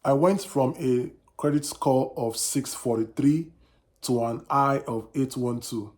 I went from a credit score of 643 to an I of 812.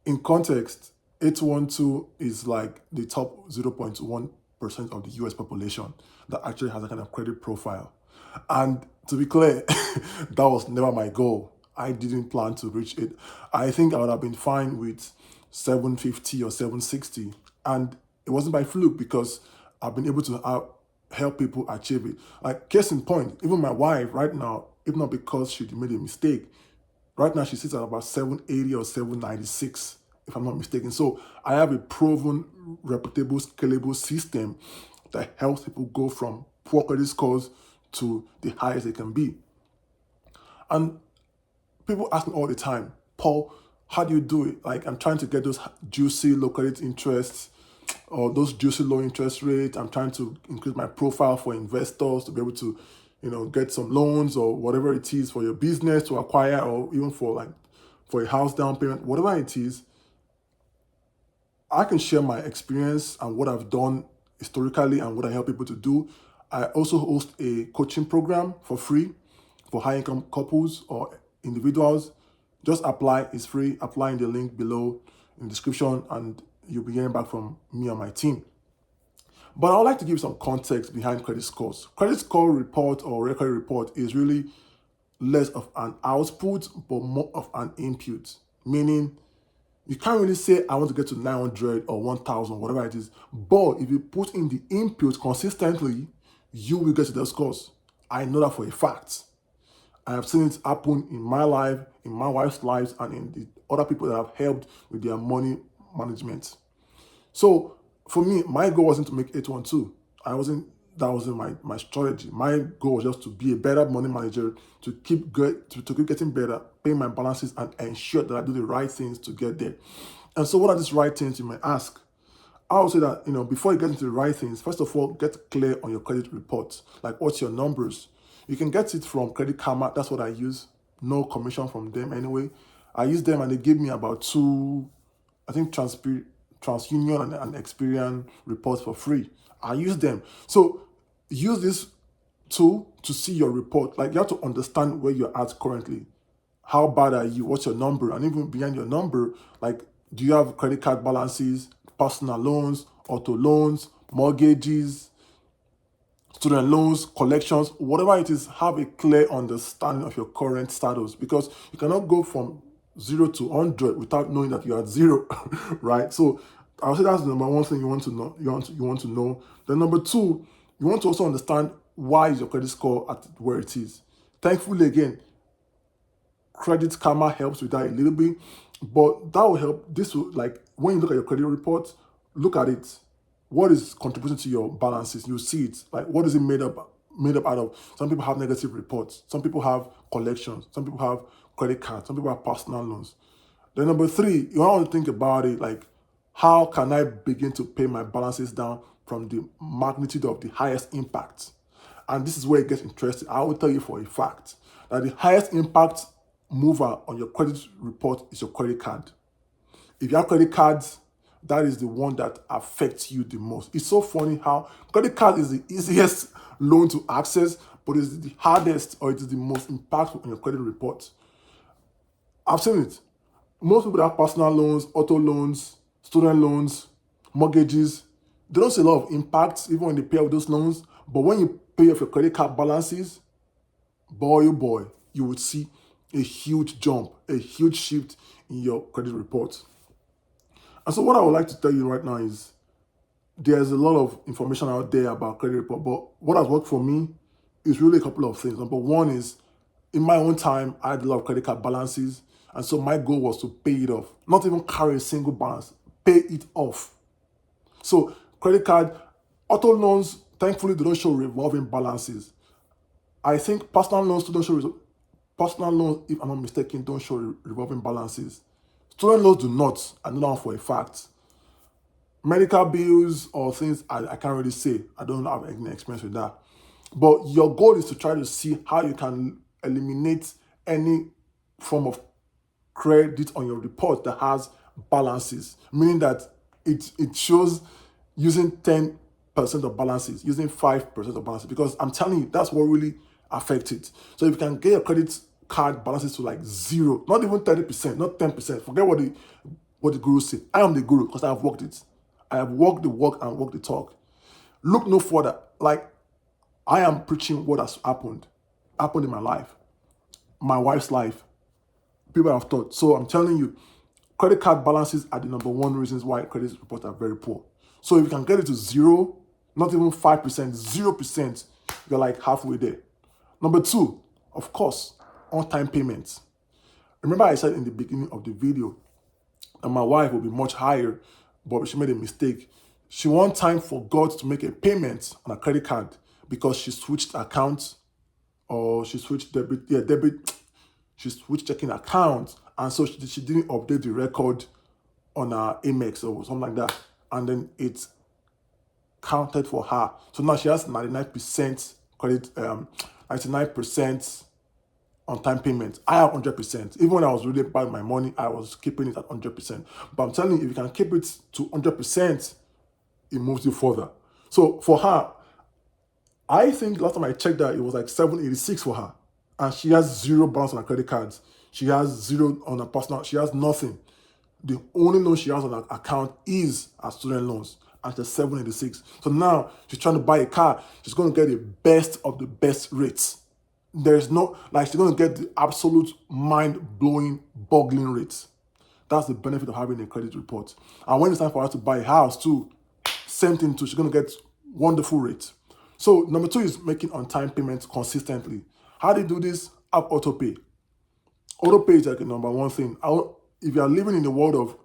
In context, 812 is like the top 0.1% of the US population that actually has a kind of credit profile. And to be clear, that was never my goal. I didn't plan to reach it. I think I would have been fine with 750 or 760. And it wasn't by fluke because I've been able to help people achieve it. Like, case in point, even my wife right now, if not because she made a mistake, right now she sits at about 780 or 796, if I'm not mistaken. So I have a proven, reputable, scalable system that helps people go from poor credit scores to the highest they can be. And people ask me all the time, Paul, how do you do it? Like, I'm trying to get those juicy low credit interests or those juicy low interest rates. I'm trying to increase my profile for investors to be able to, get some loans or whatever it is for your business to acquire, or even for a house down payment, whatever it is. I can share my experience and what I've done historically and what I help people to do. I also host a coaching program for free for high income couples or individuals. Just apply, it's free. Apply in the link below in the description, and you'll be hearing back from me and my team. But I would like to give some context behind credit scores. Credit score report or record report is really less of an output, but more of an input. Meaning, you can't really say, I want to get to 900 or 1000, whatever it is. But if you put in the input consistently, you will get to the scores. I know that for a fact. I have seen it happen in my life, in my wife's lives, and in the other people that I've helped with their money management. So for me, my goal wasn't to make 812. That wasn't my strategy. My goal was just to be a better money manager, to keep getting better, pay my balances, and ensure that I do the right things to get there. And so what are these right things, you might ask? I would say that, before you get into the right things, first of all, get clear on your credit report. Like, what's your numbers? You can get it from Credit Karma. That's what I use. No commission from them anyway. I use them and they give me about two, I think, TransUnion and Experian reports for free. I use them. So use this tool to see your report. Like, you have to understand where you're at currently. How bad are you? What's your number? And even beyond your number, like, do you have credit card balances, personal loans, auto loans, mortgages, student loans, collections, whatever it is? Have a clear understanding of your current status, because you cannot go from 0 to 100 without knowing that you're at 0, right? So I'll say that's the number one thing you want to know. You want to know. Then number two, you want to also understand why is your credit score at where it is. Thankfully, again, Credit Karma helps with that a little bit, but that will help. This will, like, when you look at your credit report, look at it. What is contributing to your balances? You see it. Like, what is it made up out of? Some people have negative reports. Some people have collections. Some people have credit cards. Some people have personal loans. Then number three, you want to think about it like, how can I begin to pay my balances down from the magnitude of the highest impact? And this is where it gets interesting. I will tell you for a fact that the highest impact mover on your credit report is your credit card. If you have credit cards, that is the one that affects you the most. It's so funny how credit card is the easiest loan to access, but it's the hardest, or it is the most impactful on your credit report. I've seen it. Most people that have personal loans, auto loans, student loans, mortgages, they don't see a lot of impact even when they pay off those loans. But when you pay off your credit card balances, boy, oh boy, you would see a huge jump, a huge shift in your credit report. And so what I would like to tell you right now is, there's a lot of information out there about credit report, but what has worked for me is really a couple of things. Number one is, in my own time, I had a lot of credit card balances, and so my goal was to pay it off. Not even carry a single balance, pay it off. So credit card, auto loans, thankfully they don't show revolving balances. I think personal loans if I'm not mistaken, don't show revolving balances. Student loans do not. I know that for a fact. Medical bills or things, I can't really say. I don't have any experience with that. But your goal is to try to see how you can eliminate any form of credit on your report that has balances, meaning that it shows using 10% of balances, using 5% of balances, because I'm telling you, that's what really affect it. So if you can get your credit card balances to like 0, not even 30%, not 10%, forget what the guru said. I am the guru because I have walked it. I have walked the walk and walked the talk. Look no further. Like, I am preaching what has happened in my life, my wife's life, people have taught. So I'm telling you, credit card balances are the number one reasons why credit reports are very poor. So if you can get it to 0, not even 5%, 0%, you're like halfway there. Number 2, of course, on-time payments. Remember I said in the beginning of the video that my wife will be much higher, but she made a mistake. She one time forgot to make a payment on a credit card because she switched accounts, or she switched debit. She switched checking accounts, and so she didn't update the record on her Amex or something like that, and then it counted for her. So now she has 99% credit, 99% on time payment. I have 100%. Even when I was really bad with my money, I was keeping it at 100%. But I'm telling you, if you can keep it to 100%, it moves you further. So for her, I think last time I checked that, it was like 786 for her. And she has 0 balance on her credit cards. She has 0 on her personal. She has nothing. The only loan she has on her account is her student loans. And she's 786. So now she's trying to buy a car. She's going to get the best of the best rates. There's no, like, she's going to get the absolute mind-blowing, boggling rates. That's the benefit of having a credit report. And when it's time for her to buy a house too, same thing too. She's going to get wonderful rates. So number 2 is making on-time payments consistently. How do you do this? Have autopay. Autopay is like the number one thing. If you are living in the world of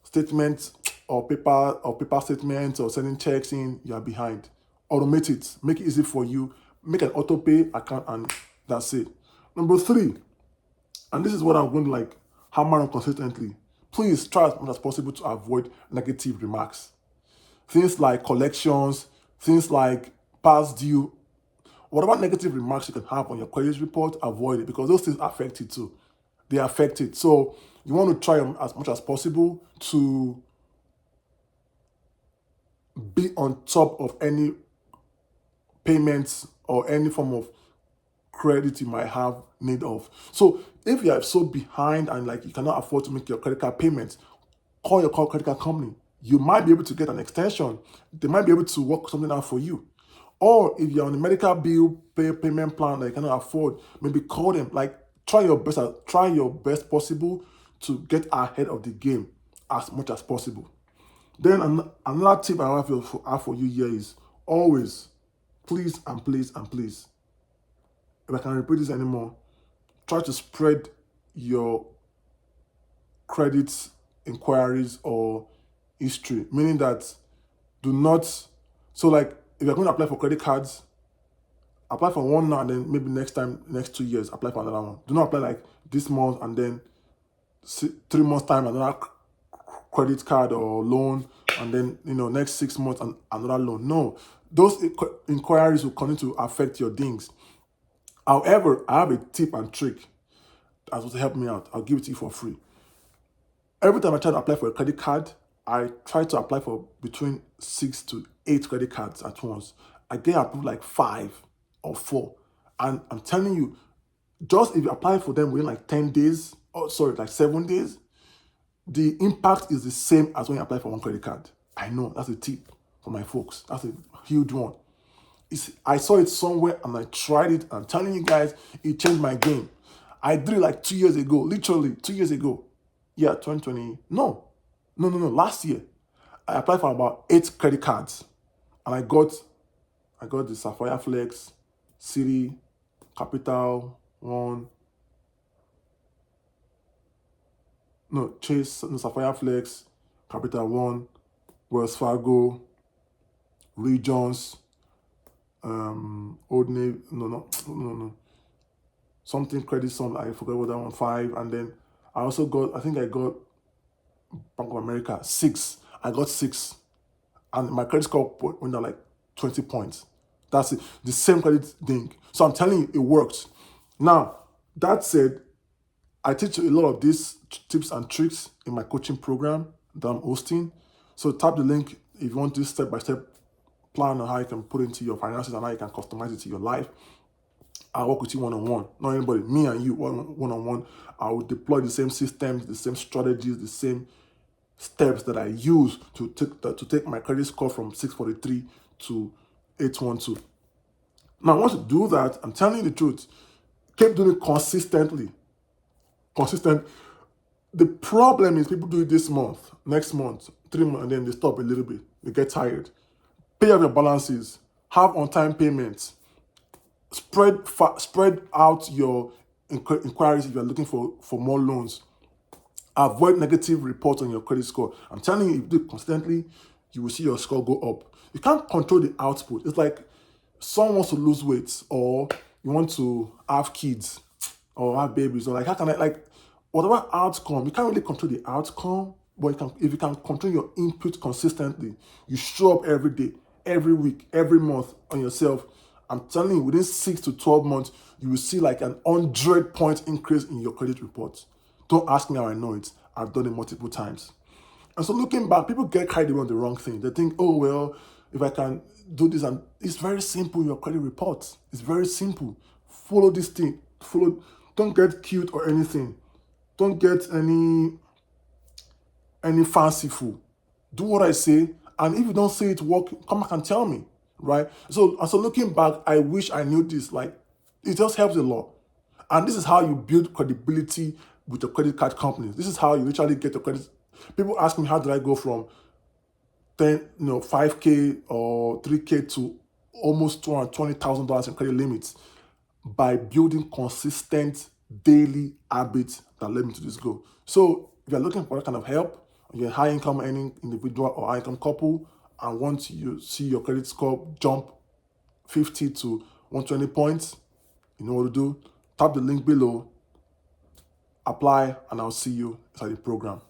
statements or paper statements or sending checks in, you are behind. Automate it. Make it easy for you. Make an autopay account, and that's it. Number 3, and this is what I'm going to like hammer on consistently. Please try as much as possible to avoid negative remarks. Things like collections, things like past due, whatever negative remarks you can have on your credit report, avoid it, because those things affect it too. They affect it. So you want to try as much as possible to be on top of any payments or any form of credit you might have need of. So if you are so behind and like you cannot afford to make your credit card payments, call your credit card company. You might be able to get an extension. They might be able to work something out for you. Or if you're on a medical bill payment plan that you cannot afford, maybe call them. Like, try your best possible to get ahead of the game as much as possible. Then another tip I have for you here is always, please and please and please, if I can repeat this anymore, try to spread your credit inquiries or history, meaning that do not, so like if you're going to apply for credit cards, apply for one now and then maybe next 2 years, apply for another one. Do not apply like this month and then 3 months time another credit card or loan, and then next 6 months and another loan. No, those inquiries will continue to affect your things. However, I have a tip and trick that will help me out. I'll give it to you for free. Every time I try to apply for a credit card, I try to apply for between 6 to 8 credit cards at once. I get approved like 5 or 4. And I'm telling you, just if you apply for them within like 10 days, like 7 days, the impact is the same as when you apply for one credit card. I know, that's a tip for my folks. That's a huge one. I saw it somewhere and I tried it. I'm telling you guys, it changed my game. I did it like 2 years ago, literally 2 years ago. Yeah, 2020. No, last year. I applied for about 8 credit cards. And I got the Sapphire Flex, City, Capital One, Chase, Sapphire Flex, Capital One, Wells Fargo, Regions, Old Navy, no. Something credit, I forgot what that one, 5. And then I also got Bank of America, 6. I got 6. And my credit score went down like 20 points. That's it. The same credit thing. So I'm telling you, it works. Now, that said, I teach you a lot of these tips and tricks in my coaching program that I'm hosting. So tap the link if you want this step-by-step plan on how you can put it into your finances and how you can customize it to your life. I work with you one-on-one, not anybody, me and you one-on-one. I will deploy the same systems, the same strategies, the same steps that I use to take my credit score from 643 to 812. Now, once you do that, I'm telling you the truth, keep doing it consistently. Consistent. The problem is people do it this month, next month, 3 months, and then they stop a little bit. They get tired. Pay off your balances. Have on-time payments. Spread out your inquiries if you're looking for more loans. Avoid negative reports on your credit score. I'm telling you, if you do it constantly, you will see your score go up. You can't control the output. It's like someone wants to lose weight, or you want to have kids or have babies, or like how can I, like, whatever outcome, you can't really control the outcome, but if you can control your input consistently, you show up every day, every week, every month on yourself. I'm telling you, within 6 to 12 months, you will see like an 100-point increase in your credit report. Don't ask me how I know it. I've done it multiple times. And so looking back, people get carried away on the wrong thing. They think, oh, well, if I can do this, and it's very simple, your credit report. It's very simple. Follow this thing. Don't get cute or anything. Don't get any fanciful. Do what I say, and if you don't see it work, come back and tell me, right? So looking back, I wish I knew this. Like, it just helps a lot. And this is how you build credibility with your credit card companies. This is how you literally get your credit. People ask me, how did I go from 5K or 3K to almost $220,000 in credit limits? By building consistent daily habits that led me to this goal. So if you're looking for that kind of help, you're a high income earning individual or high income couple, and want you see your credit score jump 50 to 120 points, you know what to do. Tap the link below, apply, and I'll see you inside the program.